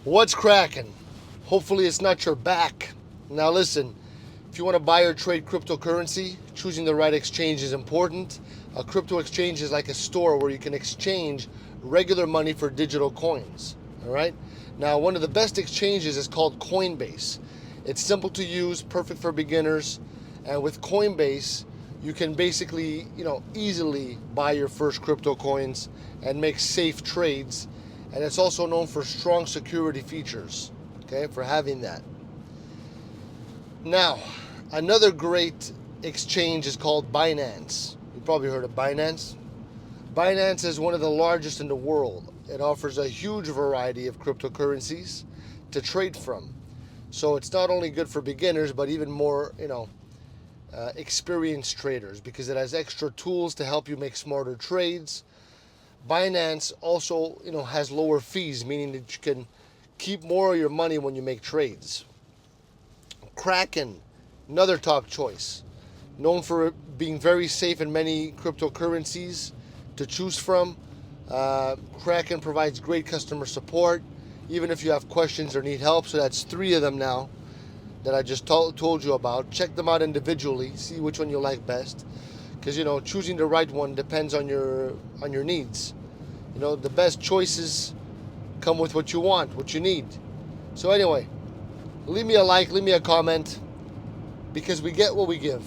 What's cracking? Hopefully it's not your back. Now listen, if you want to buy or trade cryptocurrency, choosing the right exchange is important. A crypto exchange is like a store where you can exchange regular money for digital coins. All right? Now, one of the best exchanges is called Coinbase. It's simple to use, perfect for beginners, and with Coinbase, you can basically, easily buy your first crypto coins and make safe trades. And it's also known for strong security features, okay, for having that. Now, another great exchange is called Binance. You probably heard of Binance. Binance is one of the largest in the world. It offers a huge variety of cryptocurrencies to trade from. So it's not only good for beginners, but even more, experienced traders, because it has extra tools to help you make smarter trades. Binance also, has lower fees, meaning that you can keep more of your money when you make trades. Kraken, another top choice, known for being very safe in many cryptocurrencies to choose from. Kraken provides great customer support, even if you have questions or need help. So that's 3 of them now that I just told you about. Check them out individually, see which one you like best, because choosing the right one depends on your needs. The best choices come with what you want, what you need. So anyway, leave me a like, leave me a comment, because we get what we give.